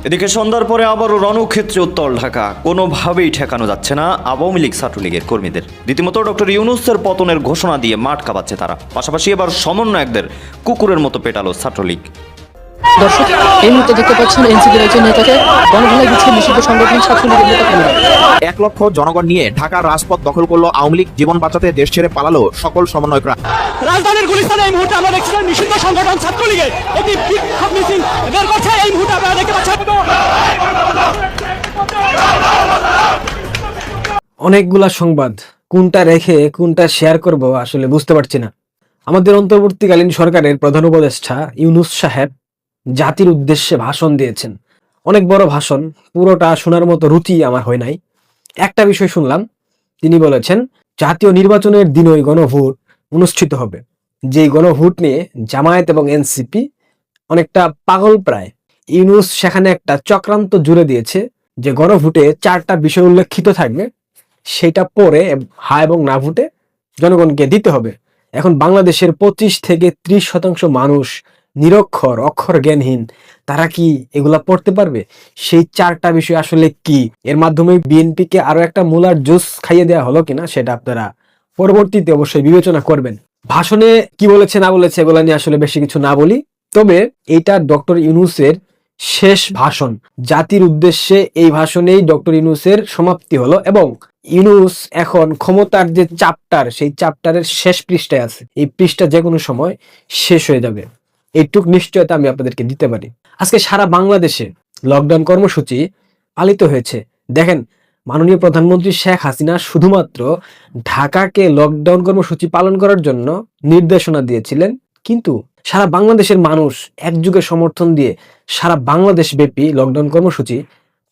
এদিকে সন্ধ্যার পরে আবারও রণক্ষেত্রে উত্তল ঢাকা, কোনোভাবেই ঠেকানো যাচ্ছে না আওয়ামী লীগ ছাত্রলীগের কর্মীদের। রীতিমতো ডক্টর ইউনূসের পতনের ঘোষণা দিয়ে মাঠ কাঁপাচ্ছে তারা। পাশাপাশি এবার সমন্বয়কদের কুকুরের মতো পেটালো ছাত্রলীগ। দর্শক, এই মুহূর্তে দেখতে পাচ্ছেন এনসিপির একজন নেতাকে গণধোলাই দিচ্ছে নিষিদ্ধ সংগঠন ছাত্রলীগের নেতাকর্মীরা। 1 লক্ষ জনগণ নিয়ে ঢাকার রাজপথ দখল করলো আওয়ামী লীগ, জীবন বাঁচাতে দেশ ছেড়ে পালালো সকল সমন্বয়করা। রাজধানীর গুলিস্তানে এই মুহূর্তে আমরা দেখছিলাম নিষিদ্ধ সংগঠন ছাত্রলীগের একটি বিক্ষোভ মিছিল বের করছে। এই মুহূর্তে আপনারা দেখতে পাচ্ছেন অনেকগুলা সংবাদ, কোনটা রেখে কোনটা শেয়ার করব আসলে বুঝতে পারছি না। আমাদের অন্তর্বর্তীকালীন সরকারের প্রধান উপদেষ্টা ইউনূস সাহেব জাতির উদ্দেশ্যে ভাষণ দিয়েছেন। অনেক বড় ভাষণ, পুরোটা শোনার মতো রুচি আমার হয় নাই। একটা বিষয় শুনলাম, তিনি বলেছেন জাতীয় নির্বাচনের দিনই গণভোট অনুষ্ঠিত হবে। যেই গণভোট নিয়ে জামায়াত এবং এনসিপি অনেকটা পাগল প্রায়। ইউনূস সেখানে একটা চক্রান্ত জুড়ে দিয়েছে যে গণভোটে 4টা বিষয় উল্লেখিত থাকবে, সেটা পরে হা এবং না ভোটে জনগণকে দিতে হবে। এখন বাংলাদেশের 25 থেকে 30% মানুষ নিরক্ষর, অক্ষর জ্ঞানহীন, তারা কি এগুলা পড়তে পারবে? সেই 4টা বিষয় আসলে কি? এর মাধ্যমে বিএনপিকে আরো একটা মুলার জুস খাইয়ে দেওয়া হলো কিনা সেটা আপনারা পরবর্তীতে অবশ্যই বিবেচনা করবেন। ভাষণে কি বলেছে না বলেছে এগুলা নিয়ে আসলে বেশি কিছু না বলি, তবে এটা ডক্টর ইউনূসের শেষ ভাষণ। জাতির উদ্দেশ্যে এই ভাষণেই ডক্টর ইউনূসের সমাপ্তি হলো এবং ইউনূস এখন ক্ষমতার যে চ্যাপ্টার, সেই চ্যাপ্টারের শেষ পৃষ্ঠায় আছে। এই পৃষ্ঠা যে কোনো সময় শেষ হয়ে যাবে, এইটুক নিশ্চয়তা আমি আপনাদেরকে দিতে পারি। আজকে সারা বাংলাদেশে লকডাউন কর্মসূচি পালিত হয়েছে। দেখেন, মাননীয় প্রধানমন্ত্রী শেখ হাসিনা শুধুমাত্র ঢাকাকে লকডাউন কর্মসূচি পালন করার জন্য নির্দেশনা দিয়েছিলেন, কিন্তু সারা বাংলাদেশের মানুষ একযোগে সমর্থন দিয়ে সারা বাংলাদেশ ব্যাপী লকডাউন কর্মসূচি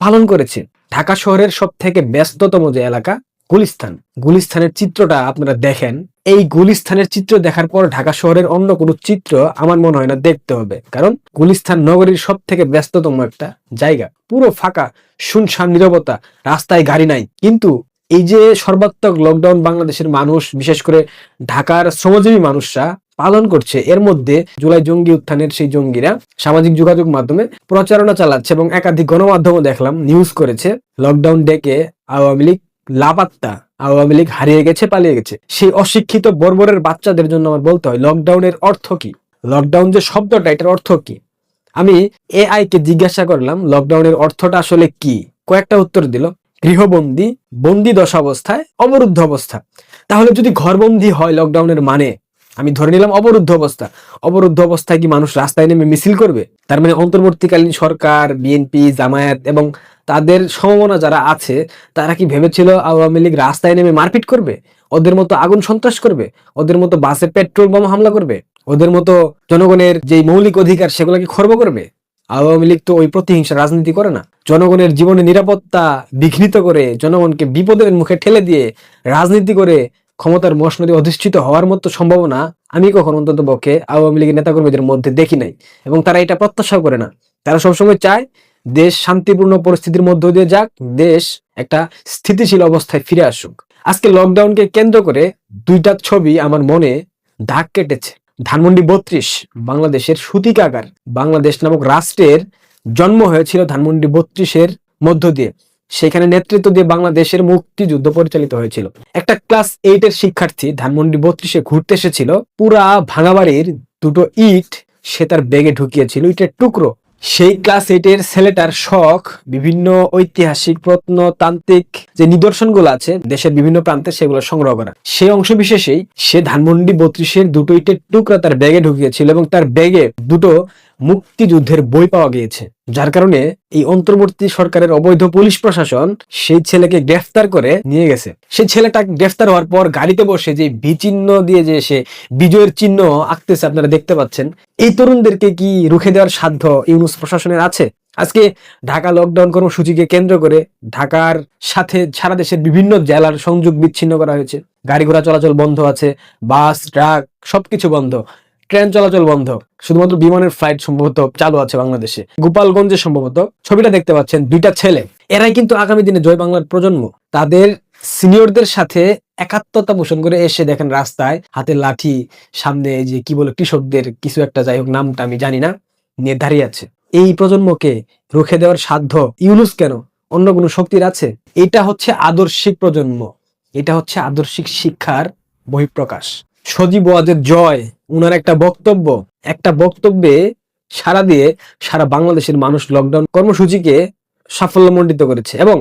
পালন করেছে। ঢাকা শহরের সব থেকে ব্যস্ততম যে এলাকা গুলিস্তান, গুলিস্তানের চিত্রটা আপনারা দেখেন। এই গুলিস্তানের চিত্র দেখার পর ঢাকা শহরের অন্য কোনো চিত্র আমার মনে হয় না দেখতে হবে, কারণ গুলিস্তান নগরীর সব থেকে ব্যস্ততম একটা জায়গা। পুরো ফাঁকা, শুনশান নীরবতা, রাস্তায় গাড়ি নাই। কিন্তু এই যে সর্বাত্মক লকডাউন বাংলাদেশের মানুষ, বিশেষ করে ঢাকার শ্রমজীবী মানুষরা পালন করছে, এর মধ্যে জুলাই জঙ্গি উত্থানের সেই জঙ্গিরা সামাজিক যোগাযোগ মাধ্যমে প্রচারণা চালাচ্ছে এবং একাধিক গণমাধ্যমও দেখলাম নিউজ করেছে লকডাউন ডেকে আওয়ামী লীগ লাপাত্তা, আওয়ামী লীগ হারিয়ে গেছে, পালিয়ে গেছে। সেই অশিক্ষিত বর্বরের বাচ্চাদের জন্য আমার বলতে হয় লকডাউনের অর্থ কি, লকডাউন যে শব্দটা এটার অর্থ কি। আমি এআই কে জিজ্ঞাসা করলাম লকডাউনের অর্থটা আসলে কি, কয়েকটা উত্তর দিল। গৃহবন্দী, বন্দী দশা অবস্থায়, অবরুদ্ধ অবস্থা। তাহলে যদি ঘরবন্দী হয় লকডাউনের মানে, আমি ধরে নিলাম অবরুদ্ধ অবস্থা, অবরুদ্ধ অবস্থায় কি মানুষ রাস্তায় নেমে মিছিল করবে? তার মানে অন্তর্বর্তীকালীন সরকার, বিএনপি, জামায়াত এবং তাদের সমমনা যারা আছে তারা কি ভেবেছিল আওয়ামী লীগ রাস্তায় নেমে মারপিট করবে, ওদের মতো আগুন সন্ত্রাস করবে, ওদের মতো বাসে পেট্রোল বোমা হামলা করবে, ওদের মতো জনগণের যে মৌলিক অধিকার সেগুলোকে খর্ব করবে? আওয়ামী লীগ তো ওই প্রতিহিংসা রাজনীতি করে না। জনগণের জীবনের নিরাপত্তা বিঘ্নিত করে, জনগণকে বিপদের মুখে ঠেলে দিয়ে রাজনীতি করে ক্ষমতার মসনদে অধিষ্ঠিত হওয়ার মতো সম্ভাবনা আমি কখন অন্তত পক্ষে আওয়ামী লীগের নেতাকর্মীদের মধ্যে দেখি নাই, এবং তারা এটা প্রত্যাশাও করে না। তারা সবসময় চায় দেশ শান্তিপূর্ণ পরিস্থিতির মধ্য দিয়ে যাক, দেশ একটা স্থিতিশীল অবস্থায় ফিরে আসুক। আজকে লকডাউনকে কেন্দ্র করে 2টা ছবি আমার মনে দাগ কেটেছে। ধানমন্ডি 32, বাংলাদেশের সূতিকাগার। বাংলাদেশ নামক রাষ্ট্রের জন্ম হয়েছিল ধানমন্ডি 32-এর মধ্য দিয়ে। সেখানে নেতৃত্ব দিয়ে বাংলাদেশের মুক্তিযুদ্ধ পরিচালিত হয়েছিল। একটা ক্লাস 8-এর শিক্ষার্থী ধানমন্ডি 32-এ ঘুরতে এসেছিল, পুরা ভাঙা বাড়ির 2টো ইট সে তার ব্যাগে ঢুকিয়েছিল, ইটের টুকরো। সেই ক্লাস 8-এর ছেলেটার শখ বিভিন্ন ঐতিহাসিক প্রত্নতান্ত্রিক যে নিদর্শনগুলো আছে দেশের বিভিন্ন প্রান্তে সেগুলো সংগ্রহ করা। সেই অংশ বিশেষেই সে ধানমন্ডি 32-এর 2টো ইটের টুকরা তার ব্যাগে ঢুকিয়েছিল এবং তার ব্যাগে 2টো মুক্তিযুদ্ধের বই পাওয়া গিয়েছে, যার কারণে এই অন্তর্বর্তী সরকারের অবৈধ পুলিশ প্রশাসন সেই ছেলেকে গ্রেফতার করে নিয়ে গেছে। সেই ছেলেটা গ্রেফতার হওয়ার পর গাড়িতে বসে যে বিচিহ্ন দিয়ে যে সে বিজয়ের চিহ্ন আঁকতেছে আপনারা দেখতে পাচ্ছেন। এই তরুণদেরকে কি রুখে দেওয়ার সাধ্য ইউনূস প্রশাসনের আছে? আজকে ঢাকা লকডাউন কর্মসূচিকে কেন্দ্র করে ঢাকার সাথে সারা দেশের বিভিন্ন জেলার সংযোগ বিচ্ছিন্ন করা হয়েছে। গাড়ি ঘোড়া চলাচল বন্ধ আছে, বাস, ট্রাক সবকিছু বন্ধ, ট্রেন চলাচল বন্ধ, শুধুমাত্র বিমানের ফ্লাইট সম্ভবত চালু আছে বাংলাদেশে। গোপালগঞ্জে সম্ভবত ছবিটা দেখতে পাচ্ছেন, 2টা ছেলে। এরাই কিন্তু আগামী দিনে জয় বাংলার প্রজন্ম। তাদের সিনিয়রদের সাথে একাত্মতা পোষণ করে এসে দেখেন রাস্তায় হাতে লাঠি, সামনে যে কি বলে কৃষকদের কিছু একটা, যাই হোক নামটা আমি জানি না, নিয়ে দাঁড়িয়ে আছে। এই প্রজন্মকে রুখে দেওয়ার সাধ্য ইউনূস কেন? অন্য কোনো শক্তির আছে? এটা হচ্ছে আদর্শিক প্রজন্ম, এটা হচ্ছে আদর্শিক শিক্ষার বহিঃপ্রকাশ। সজীব ওয়াজের জয়, উনার একটা বক্তব্যে সারা দিয়ে সারা বাংলাদেশের মানুষ লকডাউন কর্মসূচিকে সাফল্যমণ্ডিত করেছে। এবং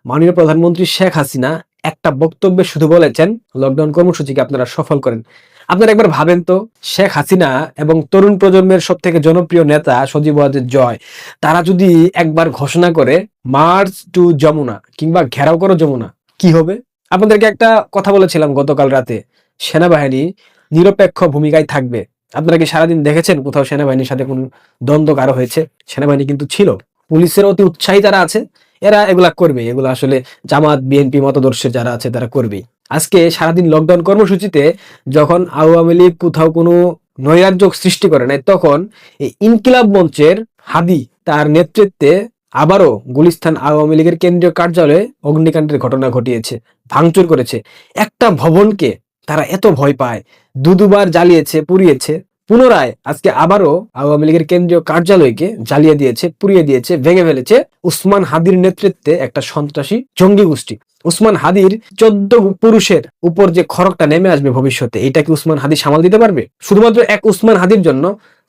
মাননীয় প্রধানমন্ত্রী শেখ হাসিনা একটা বক্তব্যে শুধু বলেছেন লকডাউন কর্মসূচিকে আপনারা সফল করেন। আপনারা একবার ভাবেন তো, শেখ হাসিনা এবং তরুণ প্রজন্মের সব থেকে জনপ্রিয় নেতা সজীব ওয়াজের জয়, তারা যদি একবার ঘোষণা করে মার্চ টু যমুনা কিংবা ঘেরাও করো যমুনা, কি হবে? আপনাদেরকে একটা কথা বলেছিলাম গতকাল রাতে, সেনাবাহিনী নিরপেক্ষ ভূমিকায় থাকবে। আপনারা কি সারাদিন দেখেছেন কোথাও সেনাবাহিনীর সাথে কোন দ্বন্দ্ব কারো হয়েছে? সেনাবাহিনী কিন্তু ছিল, পুলিশের অতি উৎসাহী তারা আছে, এরা এগুলা করবে, এগুলো আসলে জামাত বিএনপি মতাদর্শে যারা আছে তারা করবেই। আজকে সারাদিন লকডাউন কর্মসূচিতে যখন আওয়ামী লীগ কোথাও কোনো নৈরাজ্য সৃষ্টি করে নাই, তখন এই ইনকিলাব মঞ্চের হাদি তার নেতৃত্বে আবারও গুলিস্তান আওয়ামী লীগের কেন্দ্রীয় কার্যালয়ে অগ্নিকাণ্ডের ঘটনা ঘটিয়েছে, ভাঙচুর করেছে। একটা ভবনকে তারা এত ভয় পায়, দুবার জ্বালিয়েছে, পুড়িয়েছে। পুনরায় আজকে আবারও আওয়ামী লীগের কেন্দ্রীয় কার্যালয়কে জ্বালিয়ে দিয়েছে, পুড়িয়ে দিয়েছে, ভেঙে ফেলেছে উসমান হাদির নেতৃত্বে একটা সন্ত্রাসী জঙ্গি গোষ্ঠী। উসমান হাদির 14 পুরুষের উপর যে খড়গটা নেমে আসবে ভবিষ্যতে, এটা কি উসমান হাদি সামাল দিতে পারবে? শুধুমাত্র এক উসমান হাদির জন্য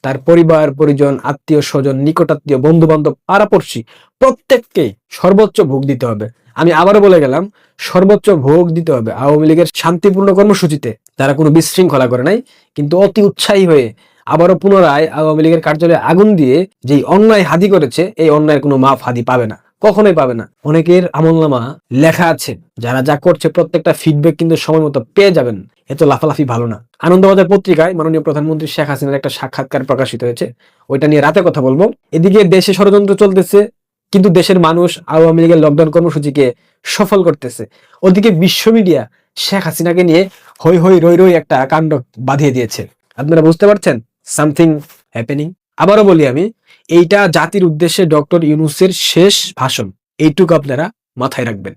তার পরিবার পরিজন, আত্মীয় স্বজন, নিকটাত্মীয়, বন্ধু বান্ধব, পাড়াপড়শি প্রত্যেককেই সর্বোচ্চ ভোগ দিতে হবে। আমি আবারও বলে গেলাম, সর্বোচ্চ ভোগ দিতে হবে। আওয়ামী লীগের শান্তিপূর্ণ কর্মসূচিতে তারা কোনো বিশৃঙ্খলা করে নাই, কিন্তু অতি উৎসাহী হয়ে আবারও পুনরায় আওয়ামী লীগের কার্যালয়ে আগুন দিয়ে যেই অন্যায় হাদি করেছে, এই অন্যায়ের কোনো মাফ হাদি পাবে না, কখনোই পাবে না। অনেকের আমলনামা লেখা আছে, যারা যা করছে প্রত্যেকটা ফিডব্যাক কিন্তু সময় মতো পেয়ে যাবেন। এত লাফালাফি ভালো না। আনন্দবাজার পত্রিকায় মাননীয় প্রধানমন্ত্রী শেখ হাসিনার একটা সাক্ষাৎকার প্রকাশিত হয়েছে, ওইটা নিয়ে রাতে কথা বলবো। এদিকে দেশে ষড়যন্ত্র চলতেছে, কিন্তু দেশের মানুষ আওয়ামী লীগের লকডাউন কর্মসূচিকে সফল করতেছে। ওদিকে বিশ্ব মিডিয়া শেখ হাসিনাকে নিয়ে হই হই রই রই একটা কাণ্ড বাঁধিয়ে দিয়েছে। আপনারা বুঝতে পারছেন সামথিং হ্যাপেনিং। আবারও বলি আমি, এইটা জাতির উদ্দেশ্যে ডক্টর ইউনূসের শেষ ভাষণ, এইটুকু আপনারা মাথায় রাখবেন।